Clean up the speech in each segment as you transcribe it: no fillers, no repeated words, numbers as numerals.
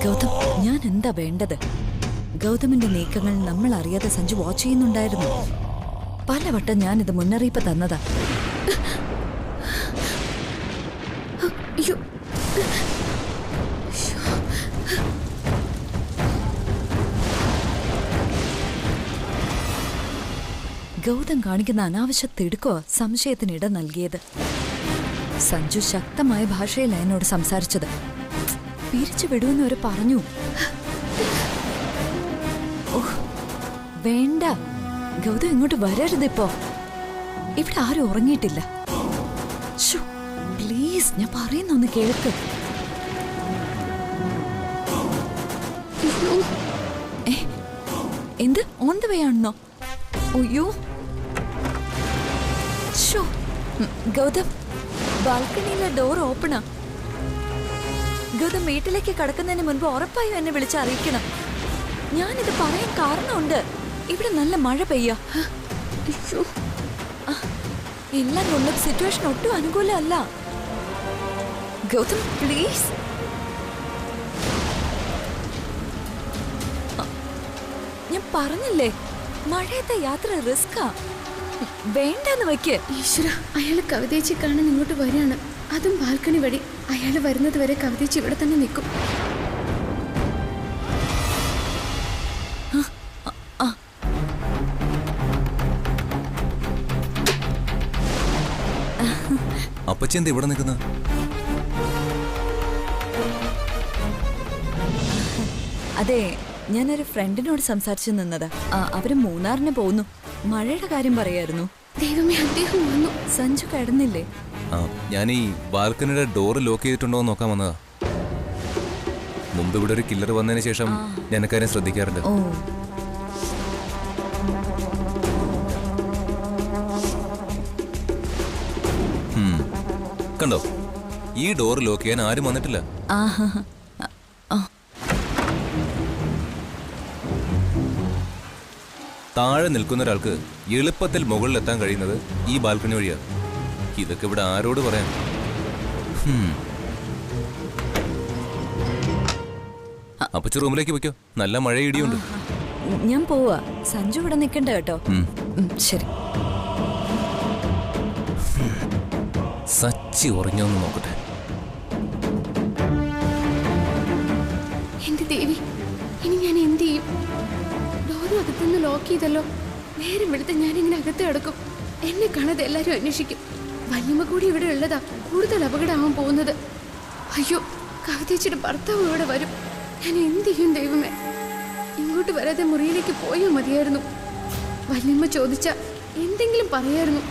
ഗൗതം, ഞാൻ എന്താ വേണ്ടത്? ഗൗതമിന്റെ നീക്കങ്ങൾ നമ്മൾ അറിയാതെ സഞ്ജു വാച്ച് ചെയ്യുന്നുണ്ടായിരുന്നു. പലവട്ടം ഞാനിത് മുന്നറിയിപ്പ് തന്നതാ. ഗൗതം കാണിക്കുന്ന അനാവശ്യ തിടുക്കോ സംശയത്തിനിട നൽകിയത്. സഞ്ജു ശക്തമായ ഭാഷയിൽ എന്നോട് സംസാരിച്ചത്. പിരിച്ചു വിടുമെന്ന് അവര് പറഞ്ഞു. വേണ്ട ഗൗതം, ഇങ്ങോട്ട് വരരുതിപ്പോ. ഇവിടെ ആരും ഉറങ്ങിയിട്ടില്ല. പ്ലീസ്, ഞാൻ പറയുന്നൊന്ന് കേൾക്ക്. എന്ത് ഓൺ ദ വേ ആണെന്നോ? അയ്യോ ഗൗതം, ബാൽക്കണിയിലെ ഡോർ ഓപ്പണാ. ഗൗതം വീട്ടിലേക്ക് കടക്കുന്നതിന് മുൻപ് ഉറപ്പായും എന്നെ വിളിച്ചറിയിക്കണം. ഞാനിത് പറയാൻ കാരണമുണ്ട്. ഇവിടെ നല്ല മഴ പെയ്യാ. എല്ലാം കൊണ്ടും സിറ്റുവേഷൻ ഒട്ടും അനുകൂലമല്ല. ഗൗതം പ്ലീസ്. ഞാൻ പറഞ്ഞില്ലേ, മഴയത്തെ യാത്ര റിസ്കാ. വേണ്ടെന്ന് വെക്ക്. ഈശ്വര, അയാള് കവിതേച്ചി കാണാൻ ഇങ്ങോട്ട് വരികയാണ്. അതും ബാൽക്കണി വഴി. അയാള് വരുന്നത് വരെ കവിതേച്ചി ഇവിടെ തന്നെ നിൽക്കും. അപ്പച്ചി എന്താ ഇവിടെ നിൽക്കുന്ന? അതെ, ഞാനൊരു ഫ്രണ്ടിനോട് സംസാരിച്ചു നിന്നതാ. അവര് മൂന്നാറിന് പോകുന്നു. മഴയുടെ കാര്യം പറയായിരുന്നു. ദൈവമേ, അദ്ദേഹം വന്നു. സഞ്ജു കിടന്നില്ലേ? ഞാൻ ഈ ബാൽക്കണിയുടെ ഡോറ് ലോക്ക് ചെയ്തിട്ടുണ്ടോ എന്ന് നോക്കാൻ വന്നതാ. മുമ്പ് ഇവിടെ ഒരു കില്ലർ വന്നതിന് ശേഷം ഞാൻ കാര്യം ശ്രദ്ധിക്കാറുണ്ട്. ഓ, കണ്ടോ, ഈ ഡോർ ലോക്ക് ചെയ്യാൻ ആരും വന്നിട്ടില്ല. താഴെ നിൽക്കുന്ന ഒരാൾക്ക് എളുപ്പത്തിൽ മുകളിലെത്താൻ കഴിയുന്നത് ഈ ബാൽക്കണി വഴിയാണ്. ഇതൊക്കെ ഇവിടെ ആരോട് പറയാൻ? അപ്പച്ച റൂമിലേക്ക് വെക്കോ, നല്ല മഴ ഇടിയുണ്ട്. ഞാൻ പോവാ. സഞ്ജു ഇവിടെ നിൽക്കണ്ട കേട്ടോ. ശരി. സച്ചി ഉറങ്ങിയോന്ന് നോക്കട്ടെ. എന്റെ ദേവി, ഇനി ഞാൻ എന്ത് ചെയ്യും? ഡോറും അകത്തുനിന്ന് ലോക്ക് ചെയ്തല്ലോ. നേരം വെളുത്ത് ഞാനിങ്ങനെ അകത്ത് കിടക്കും. എന്നെ കാണാതെ എല്ലാരും അന്വേഷിക്കും. വല്യമ്മ കൂടി ഇവിടെ ഉള്ളതാ കൂടുതൽ അപകടമാവാൻ പോകുന്നത്. അയ്യോ, കവിതേച്ചിയുടെ ഭർത്താവ് ഇവിടെ വരും. ഞാൻ എന്ത് ചെയ്യും ദൈവമേ? ഇങ്ങോട്ട് വരാതെ മുറിയിലേക്ക് പോയാൽ മതിയായിരുന്നു. വല്യമ്മ ചോദിച്ച എന്തെങ്കിലും പറയായിരുന്നു.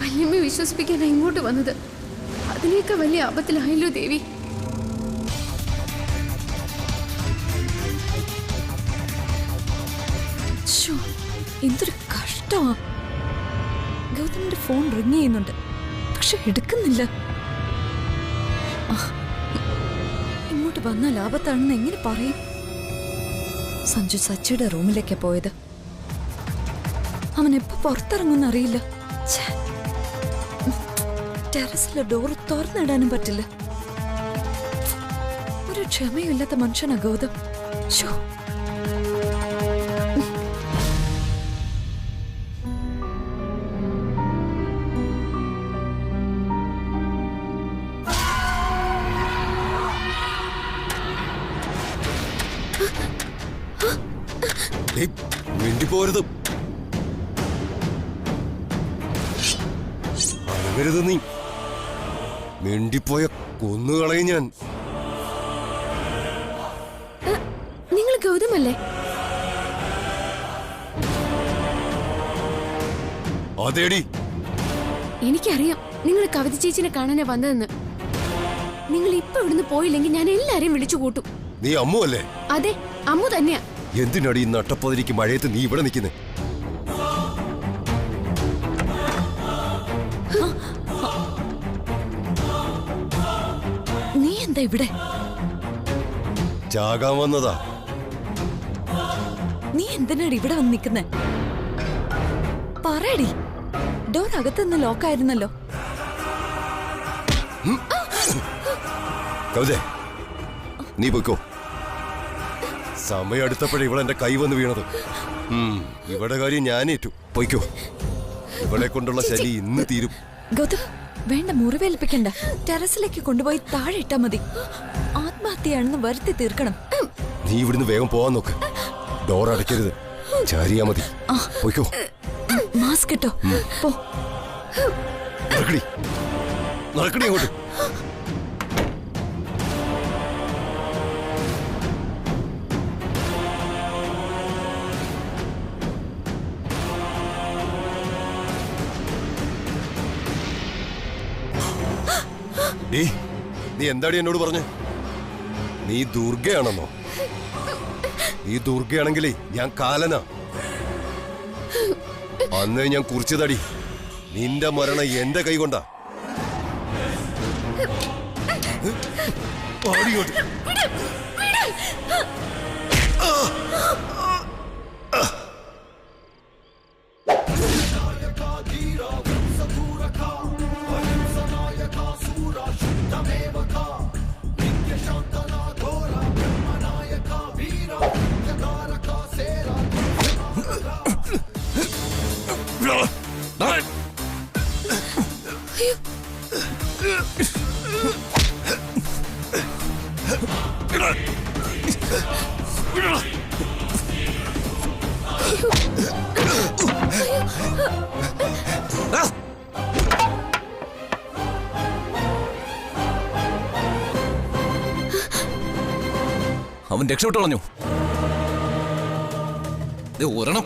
വല്യമ്മ വിശ്വസിപ്പിക്കാനാണ് ഇങ്ങോട്ട് വന്നത്. അതിനേക്കാൾ വലിയ ആപത്തിലായല്ലോ ദേവി. എന്തൊരു കഷ്ടമാ. ഗൗതമിന്റെ ഫോൺ റിങ് ചെയ്യുന്നുണ്ട്, പക്ഷെ എടുക്കുന്നില്ല. ഇങ്ങോട്ട് വന്നാൽ ആപത്താണെന്ന് എങ്ങനെ പറയും? സഞ്ജു സച്ചിയുടെ റൂമിലേക്കാ പോയത്. അവൻ എപ്പോ പുറത്തിറങ്ങുമെന്ന് അറിയില്ല. ടെറസിലെ ഡോർ തുറന്നിടാനും പറ്റില്ല. ഒരു ക്ഷമയില്ലാത്ത മനുഷ്യനാ ഗൗതം. മിണ്ടിപ്പോരുത്. അരുത്, നീ മിണ്ടിപ്പോയ കൊന്നുകളയും ഞാൻ. നിങ്ങൾ ഗൗതമല്ലേ? അതേടി. എനിക്കറിയാം നിങ്ങൾ കവിത ചേച്ചിനെ കാണാനാ വന്നതെന്ന്. നിങ്ങൾ ഇപ്പൊ ഇവിടുന്ന് പോയില്ലെങ്കിൽ ഞാൻ എല്ലാരെയും വിളിച്ചു കൂട്ടും. നീ അമ്മു അല്ലേ? അതെ, അമ്മു തന്നെയാ. എന്തിനാടി ഈ നട്ടപ്പതിരിക്ക് മഴയത്ത് നീ ഇവിടെ നിൽക്കുന്നേ? നീ എന്താ ഇവിടെ? ചാകാൻ വന്നതാ. നീ എന്തിനാടി ഇവിടെ വന്ന് നിൽക്കുന്നേ? പറയടി. ഡോർ അകത്തുനിന്ന് ലോക്കായിരുന്നല്ലോ. കവിതേ, നീ പൊയ്ക്കോ. സമയം അടുത്തപ്പോഴേ ഇവളെന്റെ കൈ വന്ന് വീണത്. ഇവിടെ കാര്യം ഞാനേറ്റു. പൊയ്ക്കോ, ഇവളെ കൊണ്ടുള്ള ശലി ഇന്ന് തീരും. ഗൗതം, വേണ്ട, മുറിവേൽപ്പിക്കണ്ട. ടെറസിലേക്ക് കൊണ്ടുപോയി താഴെ ഇട്ടാ മതി. ആത്മഹത്യയാണെന്ന് വരുത്തി തീർക്കണം. നീ ഇവിടുന്ന് വേഗം പോവാൻ നോക്ക്. ഡോർ അടയ്ക്കരുത്, ചാരിയാ മതി. പൊയ്ക്കോ. മാസ്ക് ഇട്ടോ. പോ. നടക്കടി, നടക്കടി അങ്ങോട്ട്. നീ എന്താടി എന്നോട് പറഞ്ഞേ? നീ ദുർഗയാണെന്നോ? നീ ദുർഗയാണെങ്കിലേ ഞാൻ കാലനാ. അന്നേ ഞാൻ കുറിച്ചതടി. നിന്റെ മരണം എന്റെ കൈ കൊണ്ടാ. അവൻ രക്ഷപ്പെട്ടു കളഞ്ഞു. ഒരെണ്ണം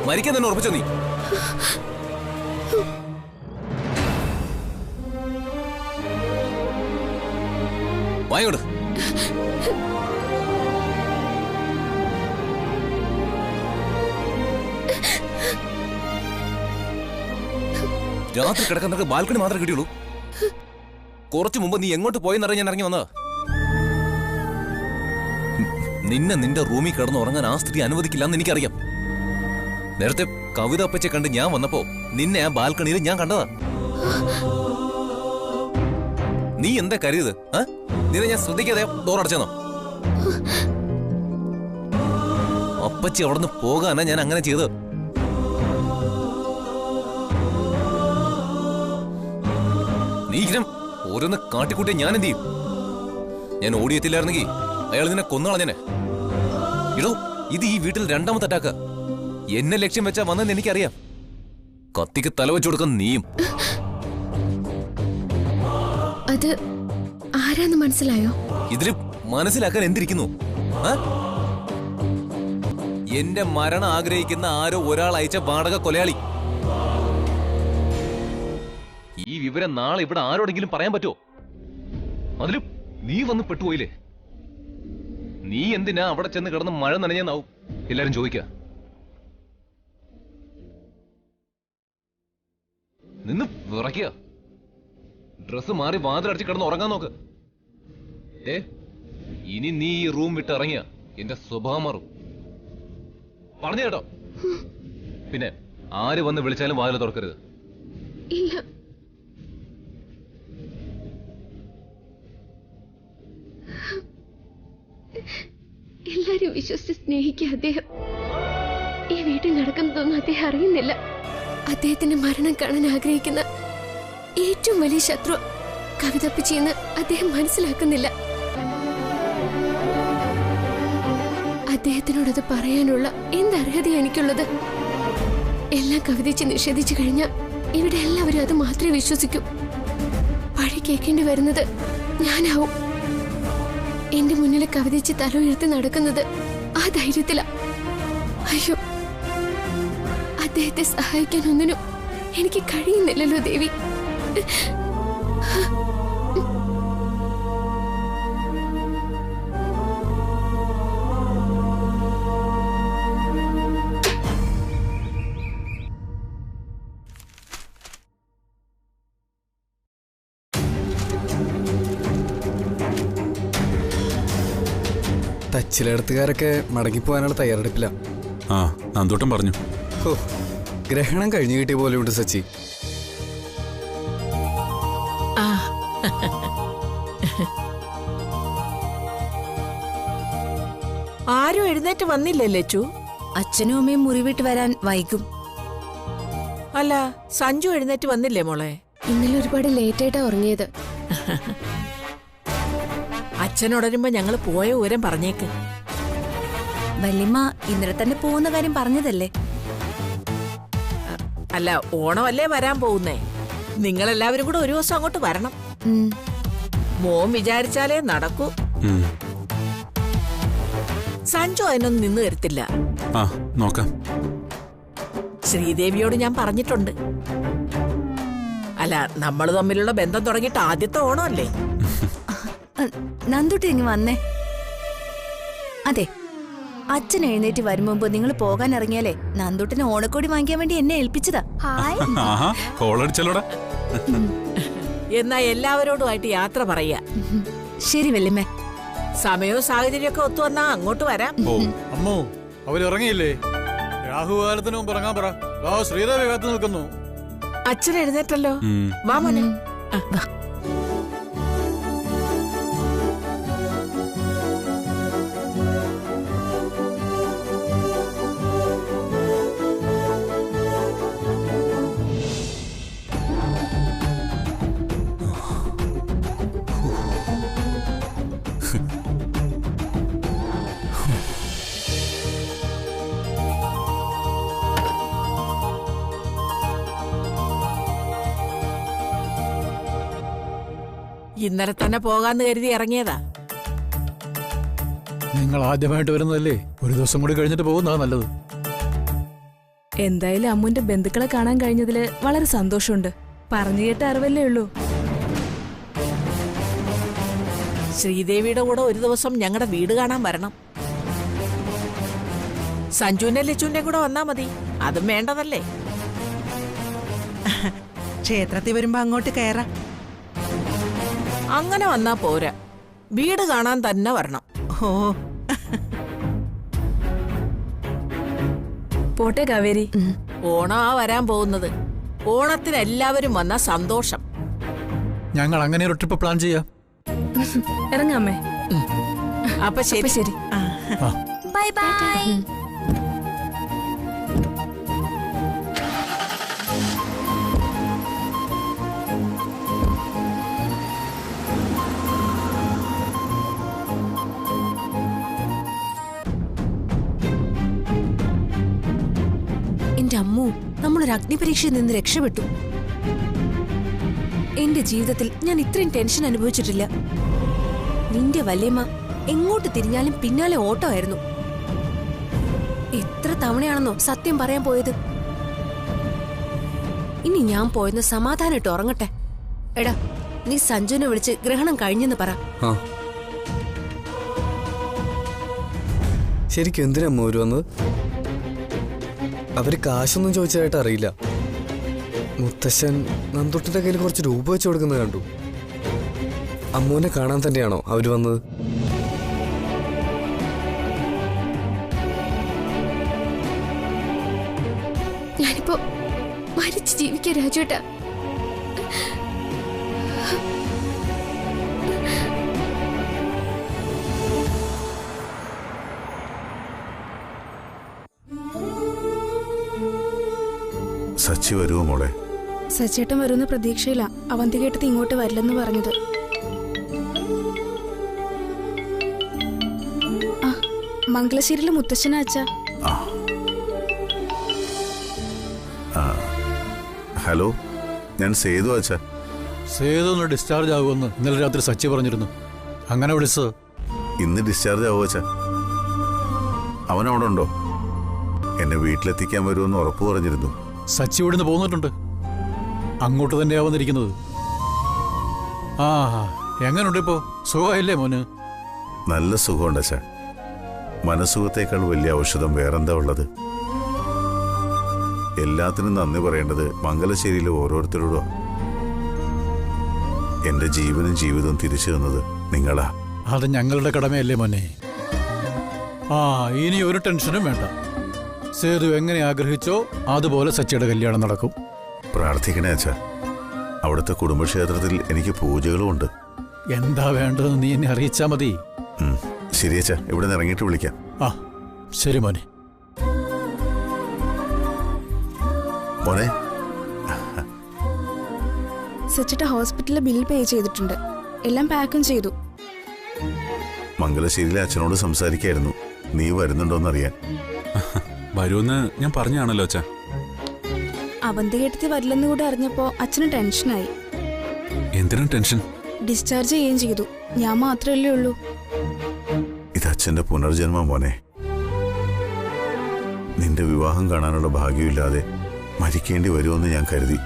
മരിക്കാൻ തന്നെ ഉറപ്പിച്ചോ നീ? വായോട്. രാത്രി കിടക്കുന്നവർക്ക് ബാൽക്കണി മാത്രമേ കിട്ടിയുള്ളൂ. കുറച്ചു മുമ്പ് നീ എങ്ങോട്ട് പോയെന്നറിയാൻ ഞാൻ ഇറങ്ങി വന്നതാ. നിന്നെ നിന്റെ റൂമിൽ കിടന്ന് ഉറങ്ങാൻ ആ സ്ത്രീ അനുവദിക്കില്ലെന്ന് എനിക്കറിയാം. നേരത്തെ കവിത അപ്പച്ചെ കണ്ട് ഞാൻ വന്നപ്പോ നിന്നെ ആ ബാൽക്കണിയിൽ ഞാൻ കണ്ടതാ. നീ എന്താ കരുത്? നിന്നെ ഞാൻ ശ്രദ്ധിക്കാതെ ഡോറടച്ചെന്നോ? അപ്പച്ചി അവിടുന്ന് പോകാനാ ഞാൻ അങ്ങനെ ചെയ്തത്. നീ ഇങ്ങനെ ഓരോന്ന് കാട്ടിക്കൂട്ടി ഞാൻ എന്ത് ചെയ്യും? ഞാൻ ഓടിയെത്തില്ലായിരുന്നെങ്കിൽ അയാൾ നിന്നെ കൊന്നുകളഞ്ഞനെ. ഇടോ, ഇത് ഈ വീട്ടിൽ രണ്ടാമത്തെ അറ്റാക്ക. എന്നെ ലക്ഷ്യം വെച്ചാ വന്നെന്ന് എനിക്കറിയാം. കത്തിക്ക് തലവെച്ചു കൊടുക്കാൻ നീയും. അത് ആരാന്ന് മനസ്സിലായോ? ഇതില് മനസ്സിലാക്കാൻ എന്തിരിക്കുന്നു? എന്റെ മരണം ആഗ്രഹിക്കുന്ന ആരോ ഒരാൾ അയച്ച വാടക കൊലയാളി. ഈ വിവരം നാളെ ഇവിടെ ആരോടെങ്കിലും പറയാൻ പറ്റുമോ? അതിലും നീ വന്ന് പെട്ടുപോയില്ലേ? നീ എന്തിനാ അവിടെ ചെന്ന് കിടന്ന് മഴ നനഞ്ഞെന്നാവും എല്ലാരും ചോദിക്ക. നിന്ന് വിറയ്ക്കുക. ഡ്രസ് മാറി വാതിലടച്ച് കിടന്ന് ഉറങ്ങാൻ നോക്ക്. ഇനി നീ ഈ റൂം വിട്ട് ഇറങ്ങിയ എന്റെ സ്വഭാവം മാറും. പറഞ്ഞു കേട്ടോ? പിന്നെ ആര് വന്ന് വിളിച്ചാലും വാതിൽ തുറക്കരുത്. ഇല്ല. എല്ലാരും വിശ്വസിച്ച് സ്നേഹിക്കുക അദ്ദേഹം. ഈ വീട്ടിൽ നടക്കുന്നതൊന്നും അദ്ദേഹം അറിയുന്നില്ല. അദ്ദേഹത്തിന്റെ മരണം കാണാൻ ആഗ്രഹിക്കുന്ന ഏറ്റവും വലിയ ശത്രു കവിതപ്പച്ചിയെന്ന് അദ്ദേഹം മനസ്സിലാക്കുന്നില്ല. അദ്ദേഹത്തിനോടത് പറയാനുള്ള എന്തർഹതയാണ് എനിക്കുള്ളത്? എല്ലാം കവിതച്ച് നിഷേധിച്ചു കഴിഞ്ഞാൽ ഇവിടെ എല്ലാവരും അത് മാത്രമേ വിശ്വസിക്കൂ. പഴി കേൾക്കേണ്ടി വരുന്നത് ഞാനാവും. എന്റെ മുന്നിൽ കവിതച്ച് തല ഉയർത്തി നടക്കുന്നത് ആ ധൈര്യത്തില. അയ്യോ, അദ്ദേഹത്തെ സഹായിക്കാൻ ഒന്നിനും എനിക്ക് കഴിയുന്നില്ലല്ലോ ദേവി. തച്ചിലെടുത്തുകാരൊക്കെ മടങ്ങിപ്പോകാനുള്ള തയ്യാറെടുപ്പില്ല. ആ, നന്ദോട്ടം പറഞ്ഞു. ഗ്രഹണം കഴിഞ്ഞു കിട്ടിയ പോലെയുണ്ട് സച്ചി. ആരും എഴുന്നേറ്റ് വന്നില്ലേ ലച്ചു? അച്ഛനും അമ്മയും മുറിവിട്ട് വരാൻ വൈകും. അല്ല, സഞ്ജു എഴുന്നേറ്റ് വന്നില്ലേ മോളെ? ഇന്നലെ ഒരുപാട് ലേറ്റായിട്ടാ ഉറങ്ങിയത്. അച്ഛനോടരുമ്പോ ഞങ്ങൾ പോയ ഊരം പറഞ്ഞേക്ക്. വല്യമ്മ ഇന്നലെ തന്നെ പോകുന്ന കാര്യം പറഞ്ഞതല്ലേ? അല്ല, ഓണമല്ലേ വരാൻ പോകുന്നേ. നിങ്ങളെല്ലാവരും കൂടെ ഒരു ദിവസം അങ്ങോട്ട് വരണം. മോൻ വിചാരിച്ചാലേ നടക്കൂ. സഞ്ജു അതിനൊന്നും നിന്ന് തരത്തില്ല. ആ നോക്കാം. ശ്രീദേവിയോട് ഞാൻ പറഞ്ഞിട്ടുണ്ട്. അല്ല, നമ്മൾ തമ്മിലുള്ള ബന്ധം തുടങ്ങിയിട്ട് ആദ്യത്തെ ഓണമല്ലേ? നന്ദുട്ടി ഇങ്ങ് വന്നേ. അതെ, അച്ഛൻ എഴുന്നേറ്റ് വരും മുമ്പ് നിങ്ങൾ പോകാൻ ഇറങ്ങിയാലേ നന്ദുട്ടിന് ഓണക്കോടി വാങ്ങിക്കാൻ വേണ്ടി എന്നെ ഏൽപ്പിച്ചതാ. എന്നാ എല്ലാവരോടുമായിട്ട് യാത്ര പറയാ. ശരി വല്യമ്മേ. സമയവും സാഹചര്യമൊക്കെ ഒത്തു വന്നാ അങ്ങോട്ട് വരാം. അമ്മോ, അവരിറങ്ങിയില്ലേ? രാഹുകാലത്തിന് മുമ്പ് ഇറങ്ങാൻ പറ. ശ്രീദേവി കാത്തു നിൽക്കുന്നു. അച്ഛൻ എഴുന്നേറ്റല്ലോ. വാ മോനെ. ഇന്നലെ തന്നെ പോകാന്ന് കരുതി ഇറങ്ങിയതാ. നിങ്ങൾ ആദ്യമായിട്ട് വരുന്നതല്ലേ, ഒരു ദിവസം കൂടി കഴിഞ്ഞിട്ട് പോകുന്നതാ നല്ലത്. എന്തായാലും അമ്മുന്റെ ബന്ധുക്കളെ കാണാൻ കഴിഞ്ഞതില് വളരെ സന്തോഷമുണ്ട്. പറഞ്ഞു കേട്ട അറിവല്ലേ ഉള്ളൂ. ശ്രീദേവിയുടെ കൂടെ ഒരു ദിവസം ഞങ്ങളുടെ വീട് കാണാൻ വരണം. സഞ്ജുവിന്റെ ലച്ചുവിന്റെ കൂടെ വന്നാ മതി. അതും വേണ്ടതല്ലേ? ക്ഷേത്രത്തിൽ വരുമ്പോ അങ്ങോട്ട് കയറാം. അങ്ങനെ വന്നാ പോരാ, വീട് കാണാൻ തന്നെ വരണം. ഓ, പോട്ടെ കാവേരി. ഓണാ വരാൻ പോകുന്നത്. ഓണത്തിന് എല്ലാവരും വന്ന സന്തോഷം. ഞങ്ങൾ അങ്ങനെ ഒരു ട്രിപ്പ് പ്ലാൻ ചെയ്യാം. ഇറങ്ങാമേ. അപ്പൊ ശരി ശരി. Bye bye. എന്റെ അമ്മു, നമ്മളൊരു അഗ്നിപരീക്ഷയിൽ നിന്ന് രക്ഷപ്പെട്ടു. എന്റെ ജീവിതത്തിൽ ഞാൻ ഇത്രയും ടെൻഷൻ അനുഭവിച്ചിട്ടില്ല. നിന്റെ വല്യമ്മ എങ്ങോട്ട് തിരിഞ്ഞാലും പിന്നാലെ ഓട്ടമായിരുന്നു. എത്ര തവണയാണെന്നോ സത്യം പറയാൻ പോയത്. ഇനി ഞാൻ പോയെന്ന് സമാധാനമായിട്ട് ഉറങ്ങട്ടെ. എടാ, നീ സഞ്ജുവിനെ വിളിച്ച് ഗ്രഹണം കഴിഞ്ഞെന്ന് പറ. ശരിക്കും എന്തിനാ അമ്മ ഒരു വന്നത്? അവര് കാശൊന്നും ചോദിച്ചതായിട്ട് അറിയില്ല. മുത്തശ്ശൻ നന്ദുട്ടിന്റെ കയ്യിൽ കുറച്ച് രൂപ വെച്ച് കൊടുക്കുന്നത് കണ്ടു. അമ്മൂനെ കാണാൻ തന്നെയാണോ അവര് വന്നത്? ഞാനിപ്പോ മരിച്ച് ജീവിക്കാൻ രാജുവേട്ടാ. സച്ചി വരുമോ മോളെ? സച്ചേട്ടൻ വരുന്ന പ്രതീക്ഷയില്ല. അവന്തികേട്ടത് ഇങ്ങോട്ട് വരില്ലെന്ന് പറഞ്ഞത്. മംഗലശ്ശേരിയിലെ മുത്തശ്ശനാ അച്ഛാ. ഹലോ, ഞാൻ സേതു അച്ഛാ. സേതു ഒന്ന് ഡിസ്ചാർജ് ആകുമെന്ന് ഇന്നലെ രാത്രി സച്ചി പറഞ്ഞിരുന്നു. അങ്ങനെ വിളിച്ചത്. ഇന്ന് ഡിസ്ചാർജ് ആവുമോ അച്ഛാ? അവനവിടെ ഉണ്ടോ? എന്നെ വീട്ടിലെത്തിക്കാൻ വരുമെന്ന് ഉറപ്പ് പറഞ്ഞിരുന്നു. സച്ചി ഇവിടുന്ന് പോന്നിട്ടുണ്ട്. അങ്ങോട്ട് തന്നെയാവുന്നിരിക്കുന്നത്. ആ, എങ്ങനുണ്ട് ഇപ്പോ? സുഖമില്ലേ മോന്? നല്ല സുഖമുണ്ട് അച്ഛാ. മനസ്സുഖത്തേക്കാൾ വലിയ ഔഷധം വേറെന്താ ഉള്ളത്? എല്ലാത്തിനും നന്ദി പറയേണ്ടത് മംഗലശ്ശേരിയിലെ ഓരോരുത്തരോടും. എന്റെ ജീവനും ജീവിതവും തിരിച്ചു തന്നത് നിങ്ങളാ. അത് ഞങ്ങളുടെ കടമയല്ലേ മോനെ. ഇനി ഒരു ടെൻഷനും വേണ്ട. സേതു എങ്ങനെ ആഗ്രഹിച്ചോ അതുപോലെ സച്ചിയുടെ കല്യാണം നടക്കും. പ്രാർത്ഥിക്കണേ അച്ഛാ. അവിടുത്തെ കുടുംബക്ഷേത്രത്തിൽ എനിക്ക് പൂജകളും ഉണ്ട്. എന്താ വേണ്ടതെന്ന് നീ എന്നെ അറിയിച്ചാ മതി. ശരി അച്ഛാ, ഇവിടെ നിന്ന് ഇറങ്ങിയിട്ട് വിളിക്കാം. ആ ശരി മോനെ. മോനെ സച്ചിട്ട ഹോസ്പിറ്റലിലെ ബിൽ പേ ചെയ്തിട്ടുണ്ട്. എല്ലാം പാക്കും ചെയ്തു. മംഗലശ്ശേരിയിലെ അച്ഛനോട് സംസാരിക്കായിരുന്നു നീ വരുന്നുണ്ടോന്നറിയാൻ. വരുമെന്ന് ഞാൻ പറഞ്ഞാണല്ലോ അച്ഛാ. അവന്തികേട്ടത്തി വരില്ലെന്ന് കൂടെ അറിഞ്ഞപ്പോ അച്ഛന് ടെൻഷനായി. എന്തിനാ ടെൻഷൻ? ഡിസ്ചാർജ് ചെയ്യുകയും ചെയ്തു. ഞാൻ മാത്രമല്ലേ ഉള്ളൂ. ഇത് അച്ഛന്റെ പുനർജന്മ മോനെ. നിന്റെ വിവാഹം കാണാനുള്ള ഭാഗ്യമില്ലാതെ മരിക്കേണ്ടി വരുമെന്ന് ഞാൻ കരുതി.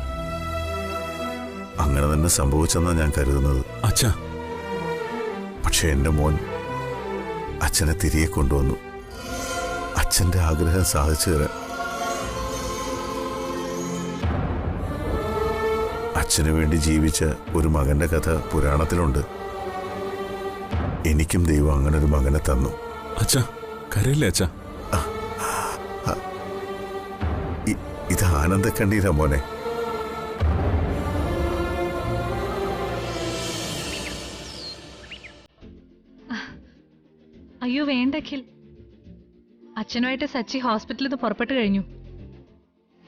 അങ്ങനെ തന്നെ സംഭവിച്ചെന്നാ ഞാൻ കരുതുന്നത്. അച്ഛാ, പക്ഷെ എന്റെ മോൻ അച്ഛനെ തിരികെ കൊണ്ടുവന്നു. അച്ഛന്റെ ആഗ്രഹം സാധിച്ചു തരാൻ. അച്ഛനു വേണ്ടി ജീവിച്ച ഒരു മകന്റെ കഥ പുരാണത്തിലുണ്ട്. എനിക്കും ദൈവം അങ്ങനെ ഒരു മകനെ തന്നു. അച്ഛാ കരയില്ലേ അച്ഛാ? ഇത് ആനന്ദ കണ്ണീരാ മോനെ. അയ്യോ വേണ്ട അഖിൽ. അച്ഛനുമായിട്ട് സച്ചി ഹോസ്പിറ്റലിൽ നിന്ന് പുറപ്പെട്ടു കഴിഞ്ഞു.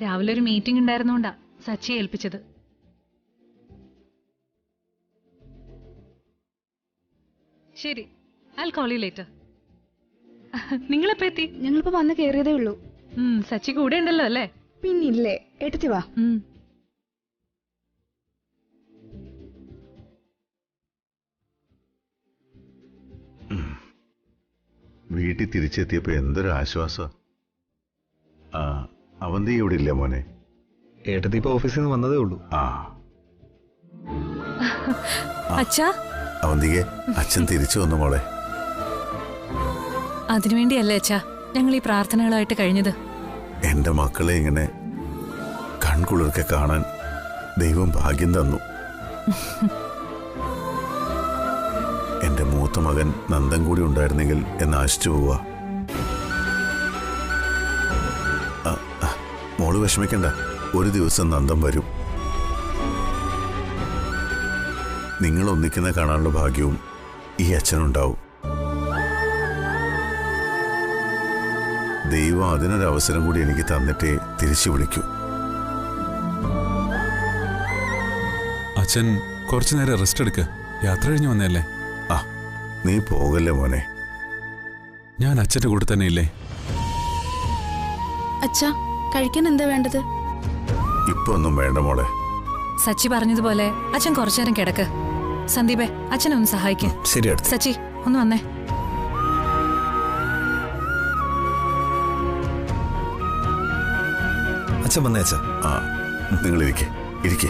രാവിലെ ഒരു മീറ്റിംഗ് ഉണ്ടായിരുന്നോണ്ടാ സച്ചിയെ ഏൽപ്പിച്ചത്. ശരി, I'll call you later. നിങ്ങളെപ്പോ എത്തി? ഞങ്ങളിപ്പോ വന്ന് കയറിയതേ ഉള്ളൂ. സച്ചി കൂടെ ഉണ്ടല്ലോ അല്ലേ? പിന്നില്ലേ, എടുത്തു വാ. വീട്ടിൽ തിരിച്ചെത്തിയപ്പോ എന്തൊരു ആശ്വാസം. അവന്തി ഇവിടെ ഇല്ല മോനെ. ഏട്ടത്തി ഇപ്പൊ ഓഫീസിൽ നിന്ന് വന്നതേ ഉള്ളൂ. അച്ഛാ, അവന്തിയെ അച്ഛൻ തിരിച്ചു വന്നു മോളെ. അതിനുവേണ്ടിയല്ലേ അച്ഛാ ഞങ്ങൾ ഈ പ്രാർത്ഥനകളായിട്ട് കഴിഞ്ഞത്. എന്റെ മക്കളെ ഇങ്ങനെ കൺകുളിർക്കെ കാണാൻ ദൈവം ഭാഗ്യം തന്നു. എന്റെ മൂത്ത മകൻ നന്ദൻ കൂടി ഉണ്ടായിരുന്നെങ്കിൽ എന്ന് ആശിച്ചു പോവാ. മോള് വിഷമിക്കണ്ട, ഒരു ദിവസം നന്ദൻ വരും. നിങ്ങൾ ഒന്നിക്കുന്ന കാണാനുള്ള ഭാഗ്യവും ഈ അച്ഛനുണ്ടാവും. ദൈവം അതിനൊരവസരം കൂടി എനിക്ക് തന്നിട്ടേ തിരിച്ചു വിളിക്കൂ. അച്ഛൻ കുറച്ചു നേരം റെസ്റ്റ് എടുക്ക. യാത്ര കഴിഞ്ഞു വന്നല്ലേ? നീ പോകല്ലേ മോനെ. ഞാൻ അച്ഛന്റെ കൂടെ തന്നെ ഇല്ലേ? അച്ഛാ, കഴിക്കാൻ എന്താ വേണ്ടത്? ഇപ്പൊ ഒന്നും വേണ്ട മോളെ. സച്ചി പറഞ്ഞതുപോലെ അച്ഛൻ കുറച്ചു നേരം കിടക്ക്. സന്ദീപേ, അച്ഛനെ ഒന്ന് സഹായിക്കും. ശരി. സച്ചി ഒന്ന് വന്നേ. അച്ഛൻ വന്നേ. അച്ഛാ, നിങ്ങൾ ഇരിക്കേ.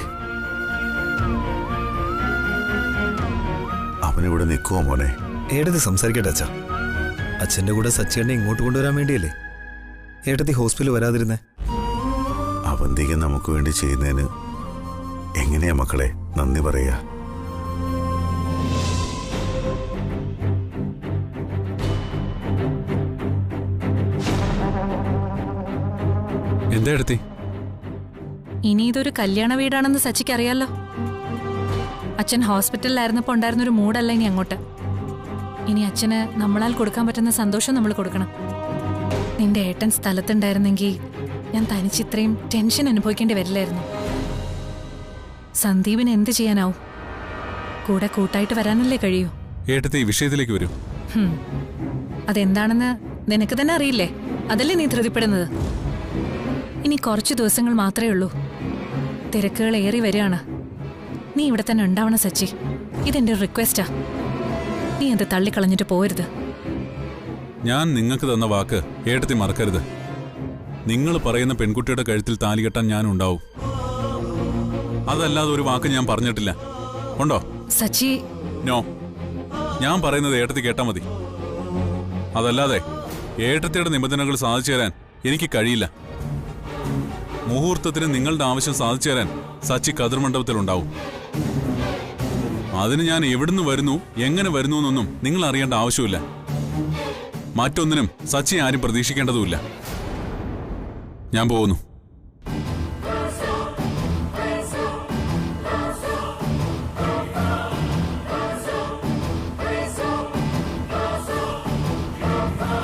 അവനിവിടെ നിൽക്കുമോ മോനെ? ഏട്ടത്തി സംസാരിക്കട്ടെ അച്ഛാ. അച്ഛന്റെ കൂടെ സച്ചിയെ ഇങ്ങോട്ട് കൊണ്ടുവരാൻ വേണ്ടിയല്ലേ ഏട്ടത്തി ഹോസ്പിറ്റലിൽ വരാതിരുന്നേ? അവന്തിക നമുക്ക് വേണ്ടി ചെയ്യുന്നതിന് എങ്ങനെയാ മക്കളെ നന്ദി പറയാ? എന്താ എടുത്തി? ഇനി ഇതൊരു കല്യാണ വീടാണെന്ന് സച്ചിക്ക് അറിയാലോ. അച്ഛൻ ഹോസ്പിറ്റലിലായിരുന്നപ്പോ ഉണ്ടായിരുന്നൊരു മൂടല്ല ഇനി അങ്ങോട്ട്. ഇനി അച്ഛന് നമ്മളാൽ കൊടുക്കാൻ പറ്റുന്ന സന്തോഷം നമ്മൾ കൊടുക്കണം. നിന്റെ ഏട്ടൻ സ്ഥലത്തുണ്ടായിരുന്നെങ്കിൽ ഞാൻ തനിച്ചിത്രയും ടെൻഷൻ അനുഭവിക്കേണ്ടി വരില്ലായിരുന്നു. സന്ദീപിന് എന്ത് ചെയ്യാനാവും? കൂടെ കൂട്ടായിട്ട് വരാനല്ലേ കഴിയൂ. ഏട്ടത്തെ ഈ വിഷയത്തിലേക്ക് വരൂ. അതെന്താണെന്ന് നിനക്ക് തന്നെ അറിയില്ലേ? അതല്ലേ നീ ധൃതിപ്പെടുന്നത്? ഇനി കുറച്ചു ദിവസങ്ങൾ മാത്രമേ ഉള്ളൂ. തിരക്കുകൾ ഏറി വരികയാണ്. നീ ഇവിടെ തന്നെ ഉണ്ടാവണം സച്ചി. ഇതെന്റെ ഒരു റിക്വസ്റ്റാ. നീ അത് തള്ളിക്കളഞ്ഞിട്ട് പോരുത്. ഞാൻ നിങ്ങൾക്ക് തന്ന വാക്ക് ഏട്ടത്തി മറക്കരുത്. നിങ്ങൾ പറയുന്ന പെൺകുട്ടിയുടെ കഴുത്തിൽ താലി കെട്ടാൻ ഞാൻ ഉണ്ടാവും. അതല്ലാതെ ഒരു വാക്ക് ഞാൻ പറഞ്ഞിട്ടില്ല. ഉണ്ടോ സച്ചി? നോ. ഞാൻ പറയുന്നത് ഏട്ടത്തി കേട്ടാ മതി. അതല്ലാതെ ഏട്ടത്തിയുടെ നിബന്ധനകൾ സാധിച്ചു തരാൻ എനിക്ക് കഴിയില്ല. മുഹൂർത്തത്തിന് നിങ്ങളുടെ ആവശ്യം സാധിച്ചു തരാൻ സച്ചി കതിർമണ്ഡപത്തിലുണ്ടാവും. അതിന് ഞാൻ എവിടുന്ന് വരുന്നു, എങ്ങനെ വരുന്നു എന്നൊന്നും നിങ്ങൾ അറിയേണ്ട ആവശ്യമില്ല. മറ്റൊന്നിനും സച്ചി ആരും പ്രതീക്ഷിക്കേണ്ടതുമില്ല. ഞാൻ പോകുന്നു.